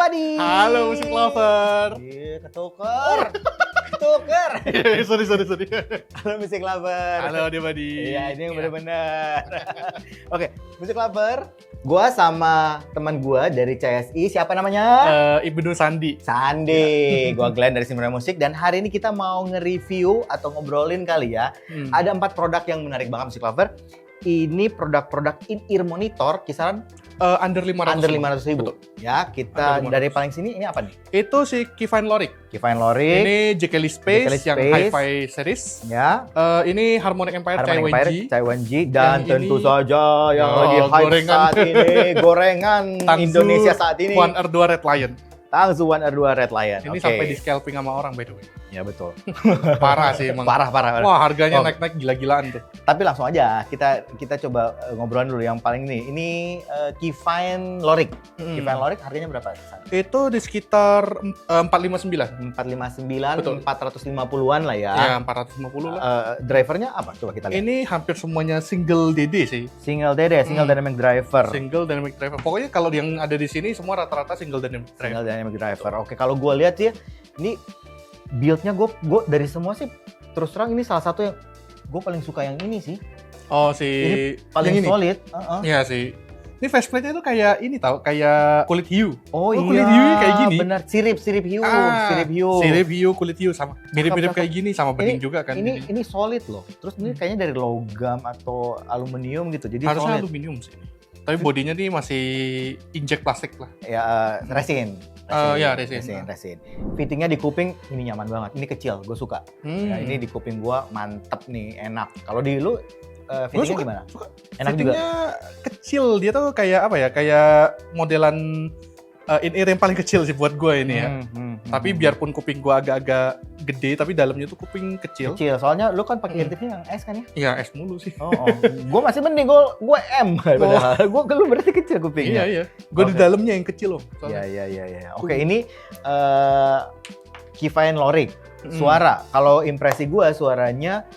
everybody. Halo musik lover. Iya, ketuker. Ketuker. sorry. Halo musik lover. Halo everybody. Iya, ini yang benar-benar. Oke, musik lover. Gua sama teman gua dari CSI, siapa namanya? Ibnu Sandi. Sandi. Gua Glenn dari Simra Musik dan hari ini kita mau nge-review atau ngobrolin kali ya. Ada 4 produk yang menarik banget musik lover. Ini produk-produk in-ear monitor kisaran Under 500 ribu. Ya, kita dari paling sini ini apa nih? Itu si Keyfine Lorik. Keyfine Lorik. Ini JKL Space yang Hi-Fi series. Ya. Ini Harmonic Empire Chai1G dan tentu saja yang lagi hype gorengan. saat ini gorengan Indonesia saat ini. One R2 Red Lion. Tangsu One R2 Red Lion. Ini sampai di scalping sama orang by the way. Ya betul. Parah sih emang. Parah. Wah, harganya naik-naik gila-gilaan tuh. Tapi langsung aja kita coba ngobrolin dulu yang paling ini. Ini Keyfine Lorik. Keyfine Lorik harganya berapa? Itu di sekitar 459. 459, 450-an lah ya. Ya, 450 lah. Drivernya apa? Coba kita lihat. Ini hampir semuanya single DD sih. Single DD, single dynamic driver. Single dynamic driver. Pokoknya kalau yang ada di sini semua rata-rata single dynamic driver. Single dynamic driver. Oke, kalau gue lihat ya, ini build-nya gue dari semua sih terus terang ini salah satu yang gue paling suka yang ini sih. Oh, ini paling yang solid. Iya sih. Ini faceplate-nya tuh kayak ini tau, kayak kulit hiu. Oh iya, kulit hiu kayak gini. Benar, sirip hiu, Sirip hiu, kulit hiu sama mirip-mirip kayak gini sama bening juga kan. Ini solid loh. Terus ini kayaknya dari logam atau aluminium gitu. Jadi harusnya solid. aluminium sih. Tapi bodinya nih masih inject plastik lah. Ya, resin. Resin. Fittingnya di kuping ini nyaman banget. Ini kecil, gue suka. Ya, ini di kuping gue mantep nih, enak. Kalau di lu fittingnya gimana? Suka. Enak fittingnya juga. Kecil, dia tuh kayak apa ya? Kayak modelan in-ear yang paling kecil sih buat gue ini ya. Tapi biarpun kuping gue agak-agak gede, tapi dalamnya tuh kuping kecil. Kecil, soalnya lu kan pakai eartip-nya yang S kan ya? Iya, S mulu sih. Gue masih mending, gue M. Padahal lu berarti kecil kupingnya. Iya. Gue di dalamnya yang kecil loh. Iya. Oke, ini Keyfine Lorik. Suara, kalau impresi gue suaranya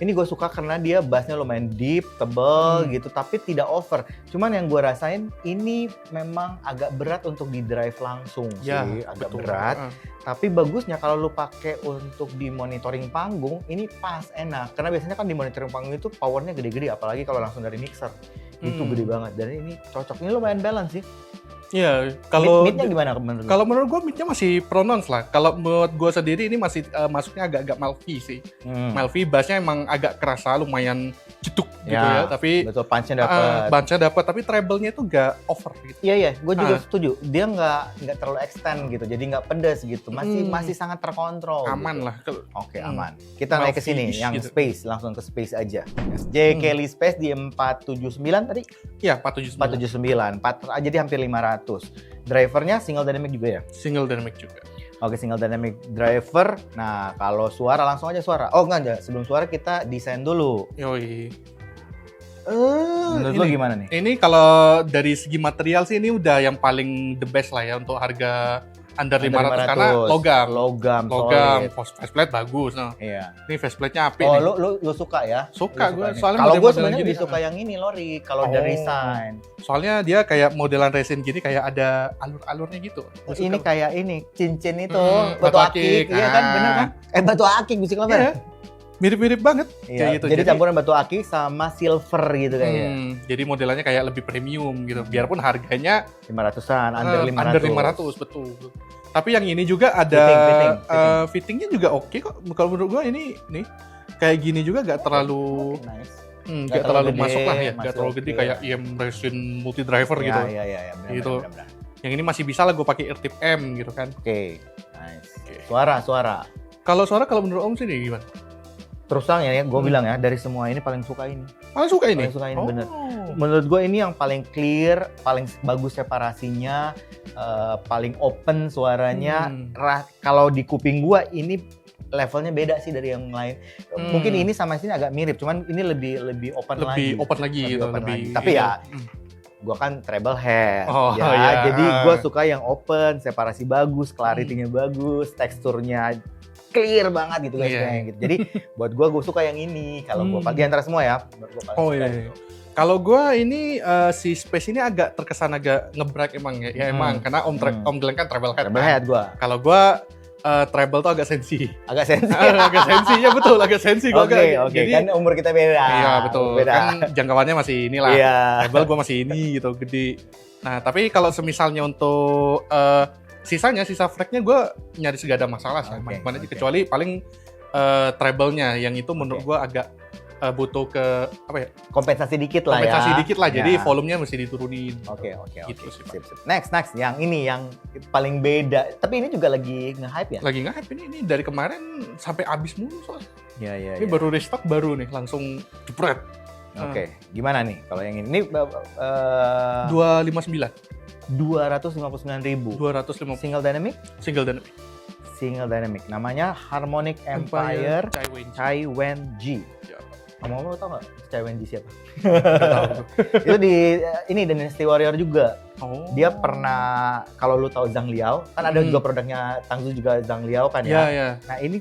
ini gue suka karena dia bassnya lumayan deep, tebel gitu, tapi tidak over. Cuman yang gue rasain ini memang agak berat untuk di drive langsung sih, agak berat. Tapi bagusnya kalau lu pakai untuk di monitoring panggung, ini pas enak. Karena biasanya kan di monitoring panggung itu powernya gede-gede, apalagi kalau langsung dari mixer. Itu gede banget, dan ini cocok. Ini lumayan balance sih. Iya, kalau mid-nya gimana menurut lu? Kalau menurut gue mid-nya masih pronounce lah. Kalau menurut gue sendiri ini masih masuknya agak-agak Malfi sih. Malfi bassnya emang agak kerasa, lumayan jeduk gitu ya. Tapi betul, punch-nya dapat. Punch-nya dapat, tapi treble-nya itu nggak over gitu. Iya, gue juga setuju. Dia nggak terlalu extend gitu, jadi nggak pedas gitu. Masih sangat terkontrol. Aman gitu. lah. Oke, aman. Kita naik ke sini, yang gitu. Space, langsung ke Space aja. JKL Space di 479 tadi? Iya, 479. 479, jadi hampir 500. Drivernya single dynamic juga ya? Single dynamic juga. Oke, single dynamic driver. Nah, kalau suara langsung aja suara. Oh enggak, sebelum suara kita desain dulu. Yoi. Menurut lo gimana nih? Ini kalau dari segi material sih ini udah yang paling the best lah ya untuk harga under 500 karena logam faceplate bagus. Iya. Ini faceplate-nya apik nih. Oh, lu suka ya? Suka gue. Soalnya kalau gue sebenarnya lebih suka yang ini Lori, kalau dari desain. Soalnya dia kayak modelan resin gini kayak ada alur-alurnya gitu. Ini kayak ini cincin itu batu akik, iya kan? Bener kan? Batu akik musik lo kan? Mirip-mirip banget kayak gitu. Jadi campuran batu akik sama silver gitu kayaknya. Jadi modelannya kayak lebih premium gitu. Biarpun harganya 500-an, under 500. Under 500, betul. Tapi yang ini juga ada fittingnya juga oke kok. Kalau menurut gua ini nih kayak gini juga gak terlalu gak terlalu masuk lah ya. Gak terlalu gede kayak IM Resin multi driver gitu. Iya. Gitu. Yang ini masih bisa lah gue pakai eartip M gitu kan. Oke. Nice. Suara. Kalau menurut Om sih gimana? Terus terang ya, gue bilang ya, dari semua ini paling suka ini. Paling suka ini? Bener. Menurut gue ini yang paling clear, paling bagus separasinya, paling open suaranya. Kalau di kuping gue ini levelnya beda sih dari yang lain. Mungkin ini sama sini agak mirip, cuman ini lebih open lagi. Lebih open lagi gitu. Tapi ya, gue kan treble head, jadi gue suka yang open, separasi bagus, clarity-nya bagus, teksturnya clear banget gitu guys, gitu. Jadi buat gue suka yang ini. Kalau gue di antara semua ya, buat gue paling suka. Kalau gua ini si Space ini agak terkesan agak nge-brag emang ya. Ya emang karena Om Glenn kan treble head. Treble head gua. Kalau gua treble tuh agak sensi. Agak sensi. Agak sensi, ya betul, agak sensi gua Oke, agak. oke. Jadi, Kan umur kita beda. iya betul. Beda. Kan jangkauannya masih inilah. Iya. Treble gua masih ini gitu, gede. Nah, tapi kalau semisalnya untuk sisa frag-nya gua nyaris gak ada masalah sih. Oke, Mana oke. kecuali paling treble-nya yang itu menurut gua agak butuh ke apa ya? Kompensasi dikit lah ya. Kompensasi dikit lah. Jadi Ya. volumenya mesti diturunin. Oke. Gitu sih, Pak. Sip. Next. Yang ini yang paling beda. Tapi ini juga lagi nge-hype ya? Lagi nge-hype ini dari kemarin sampai habis mulu soalnya. Iya. Ini baru restock baru nih, langsung jepret. Oke. Gimana nih kalau yang ini? 259. 259.000. 250 Single dynamic? single dynamic. Namanya Harmonic Empire Chai Wen Ji. Ya, Ngomong-ngomong, lo tau nggak Chai Wen Ji siapa? nggak tahu tuh. Itu di ini Dynasty Warrior juga. Oh. Dia pernah, kalau lu tahu Zhang Liao, kan ada juga produknya Tangzu juga Zhang Liao kan ya. Ya. Nah ini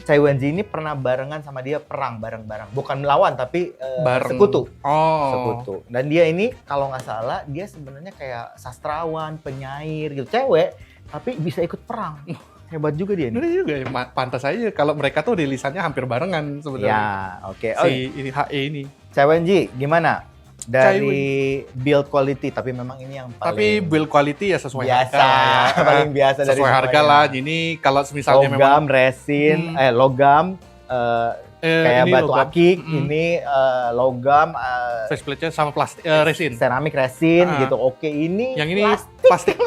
Chai Wen Ji ini pernah barengan sama dia perang bareng-bareng. Bukan melawan tapi Bareng. sekutu. Oh. Sekutu. Dan dia ini kalau nggak salah dia sebenarnya kayak sastrawan, penyair gitu. Cewek tapi bisa ikut perang. Hebat juga dia nih. Ini juga ya, pantas aja kalau mereka tuh rilisannya hampir barengan sebenarnya. Ya, oke. Si ini HE ini. Chai Wen Ji gimana? Dari build quality, tapi memang ini yang paling Tapi build quality ya sesuai biasa, harga ya. paling biasa dari Sesuai harga semuanya. lah. Jadi kalau misalnya memang Logam, resin, logam, kayak ini batu logam. akik, ini logam, faceplate-nya sama plastik resin. seramik resin Ah. gitu. Oke, ini Yang ini plastik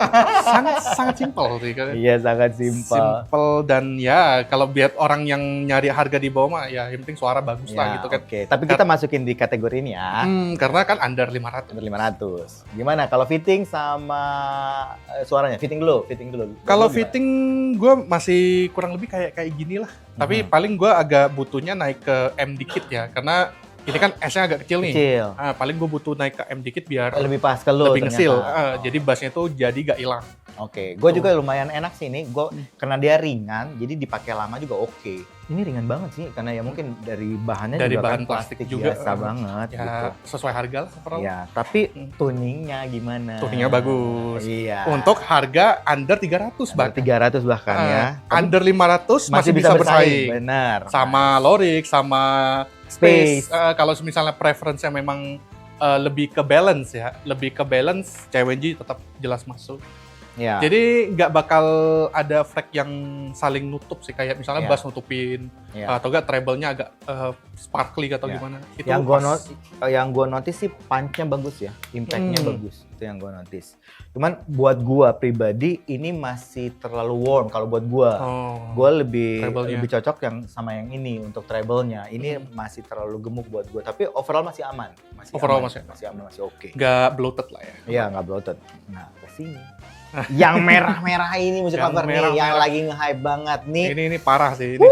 sangat simpel sih. iya sangat simpel. Simple dan ya kalau biar orang yang nyari harga di bawah mah ya yang penting suara bagus lah Ya, gitu kan. Oke, tapi kita masukin di kategori ini ya. Karena kan under 500. Under 500. Gimana kalau fitting sama suaranya? Fitting dulu. Kalau Gimana? fitting gue masih kurang lebih kayak gini lah. Tapi paling gue agak butuhnya naik ke M dikit ya, karena ini kan S-nya agak kecil nih. Kecil. Paling gue butuh naik ke M dikit biar Lebih pas ke lu lebih ngesil. ternyata. Jadi bassnya tuh jadi gak hilang. Oke, gue juga lumayan enak sih ini. Gue karena dia ringan, jadi dipakai lama juga oke. Ini ringan banget sih, karena ya mungkin dari bahannya Dari juga bahan kan plastik plastik juga, biasa banget Ya gitu. sesuai harga lah overall. Ya, tapi tuningnya gimana? Tuningnya bagus. Iya. Untuk harga under 300 Under bahkan. 300 bahkan ya. Tapi Under 500 masih bisa bersaing. Benar. Sama Lorik, sama Space. Kalau misalnya preference-nya memang lebih ke balance ya, CWG tetap jelas masuk. Ya. Jadi nggak bakal ada frag yang saling nutup sih, kayak misalnya Ya. bass nutupin Ya. atau enggak treble-nya agak sparkly atau Ya. gimana. Itu yang gue notice sih punch-nya bagus ya, impact-nya bagus. Itu yang gue notice. Cuman buat gue pribadi ini masih terlalu warm kalau buat gue. Gue Treble-nya. lebih cocok yang sama yang ini untuk treble-nya. Ini masih terlalu gemuk buat gue, tapi overall masih aman. Overall aman. masih aman, masih oke. nggak bloated lah ya. Iya, nggak bloated. Nah, kesini. Yang merah-merah ini musik Yang cover nih, merah-merah. yang lagi nge-hype banget nih. Ini parah sih ini.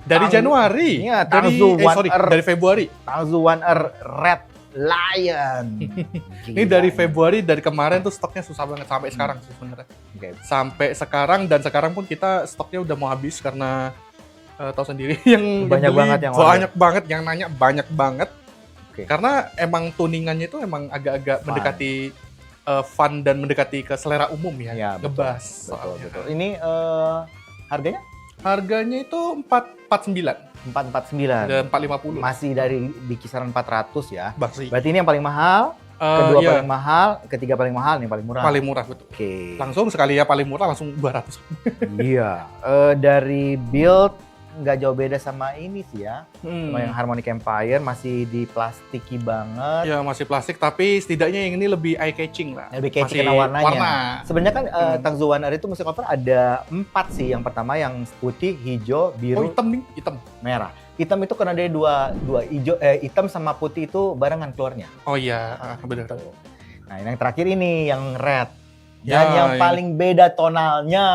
Dari Tang- Januari. Iya, dari Tangzu One Earth. dari Februari. Tangzu One Earth Red Lion. Ini dari Februari, dari kemarin tuh stoknya susah banget sampai sekarang sih sebenarnya. Oke. Sampai sekarang, dan sekarang pun kita stoknya udah mau habis karena tahu sendiri yang Banyak beli banget yang order. banyak banget, yang nanya banyak banget. Oke. Karena emang tuningannya itu emang agak-agak Fun. mendekati fun dan mendekati ke selera umum ya, Ya, betul. ngebas. Betul, soalnya. betul. Ini harganya Harganya itu 449 449. dan 450. Masih di kisaran 400 ya. Masih. Berarti ini yang paling mahal, kedua Iya, paling mahal, ketiga paling mahal, ini yang paling murah. paling murah betul. Oke. Langsung sekali ya paling murah langsung 200. Iya. Dari build nggak jauh beda sama ini sih ya. Sama yang Harmonic Empire masih diplastiki banget. Ya masih plastik, tapi setidaknya yang ini lebih eye catching lah. Lebih catchy Masih karena warnanya. warna. Sebenarnya kan Tangzu One Earth itu musik cover ada 4 sih. Yang pertama yang putih, hijau, Oh biru, hitam nih, hitam. merah. Hitam itu karena dia dua hijau, hitam sama putih itu barengan keluarnya. Oh iya, benar. Nah, yang terakhir ini yang red. Ya, Dan yang ini. paling beda tonalnya.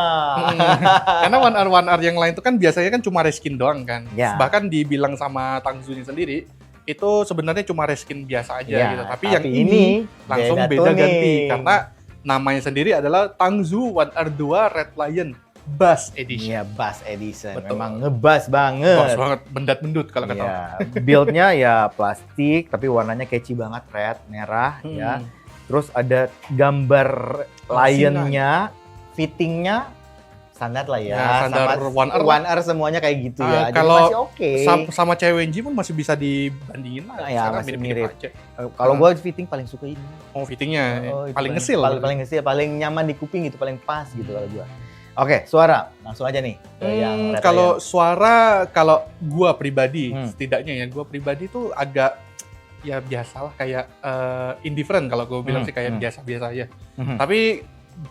Karena one R yang lain itu kan biasanya kan cuma reskin doang kan. Ya. Bahkan dibilang sama Tangzuni sendiri itu sebenarnya cuma reskin biasa aja Ya, gitu. Tapi yang ini ini langsung beda tuning. ganti karena namanya sendiri adalah Tangzu One R2 Red Lion Bass Edition. Iya, Bass Edition. Betul. Memang ngebass banget. Bass banget, bendat-bendut kalau kata orang. Iya, build-nya ya plastik, tapi warnanya catchy banget, red, merah, ya. Terus ada gambar lion-nya, fitting-nya standar lah ya. Standar One R semuanya kayak gitu ya. Jadi Kalau masih oke. sama CWNG pun masih bisa dibandingin lah. Ya, Sekarang masih mirip-mirip mirip. aja. Kalau gue fitting paling suka ini. Oh, fittingnya Oh, itu paling ngesil. Paling ngesil, paling nyaman di kuping gitu, paling pas gitu kalau gue. Oke, suara. Langsung aja nih. Ke yang Red Kalau Lion. suara, kalau gua pribadi, setidaknya setidaknya ya gua pribadi tuh agak ya biasalah kayak indifferent kalau gua bilang sih kayak biasa-biasa aja. Tapi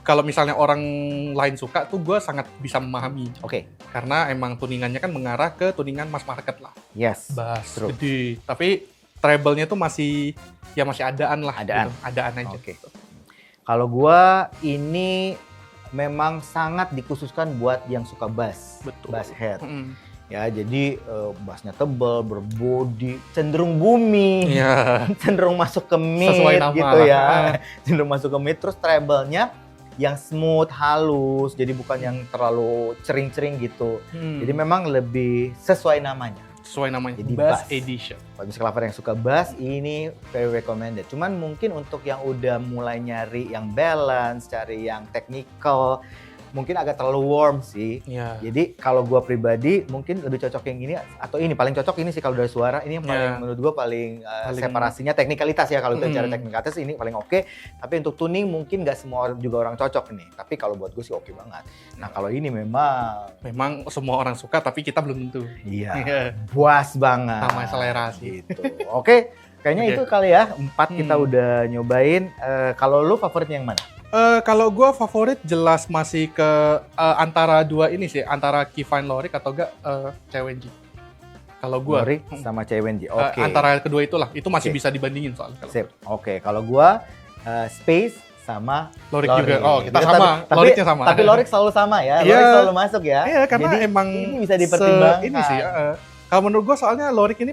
kalau misalnya orang lain suka tuh gua sangat bisa memahami. Oke. Karena emang tuningannya kan mengarah ke tuningan mass market lah. Yes. Bass True. gede. Tapi treble-nya tuh masih adaan lah. Adaan. Gitu. Adaan aja. Oke. Kalau gua ini memang sangat dikhususkan buat yang suka bass. Betul. Bass head. Ya, jadi bassnya tebal, berbodi, cenderung bumi. Iya. Cenderung masuk ke mid Sesuai nama gitu lah. ya. Cenderung masuk ke mid, terus treble-nya yang smooth, halus, jadi bukan yang terlalu cering-cering gitu. Jadi memang lebih sesuai namanya. Sesuai namanya. Jadi Bass bass. Edition. Kalau music lover yang suka bass, ini very recommended. Cuman mungkin untuk yang udah mulai nyari yang balance, cari yang technical, mungkin agak terlalu warm sih. Iya. Jadi kalau gua pribadi mungkin lebih cocok yang ini atau ini, paling cocok ini sih kalau dari suara. Ini yang paling menurut gua paling separasinya teknikalitas ya, kalau bicara teknikalitas ini paling oke. Tapi untuk tuning mungkin nggak semua juga orang cocok nih. Tapi kalau buat gue sih oke banget. Nah, kalau ini memang semua orang suka tapi kita belum tentu. iya, puas banget. Sama selera sih. Gitu. Oke, kayaknya itu kali ya. 4 kita udah nyobain. Kalau lu favoritnya yang mana? Kalau gue favorit jelas masih ke antara dua ini sih, antara Keyfine Lorik atau enggak CWNG. Kalau gue Lorik sama CWNG. Oke. Antara kedua itulah, itu masih bisa dibandingin soalnya. Sip. Oke, kalau gua Space sama Lorik juga. Oh, kita Ya, sama. Loriknya sama. Tapi Lorik selalu sama ya. Iya. Lorik selalu masuk ya. Iya, karena Jadi, emang ini bisa dipertimbangkan. ini sih. Kalau menurut gue soalnya Lorik ini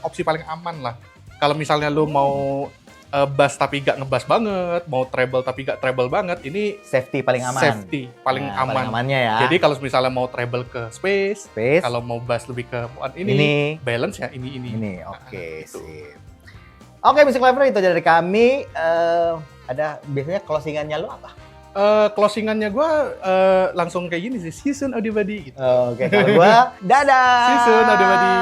opsi paling aman lah. Kalau misalnya lu mau bass tapi gak ngebass banget, mau treble tapi gak treble banget, ini safety paling aman. Safety paling Nah, aman. Paling amannya ya. Jadi kalau misalnya mau treble ke space, kalau mau bass lebih ke ini, balance ya ini. Ini, oke. Gitu. Sip. Oke, Music Lover, itu aja dari kami. Ada biasanya closingannya lu apa? Closingannya gue langsung kayak gini sih, see you soon everybody gitu. Oke, kalau gua dadah. See you soon everybody.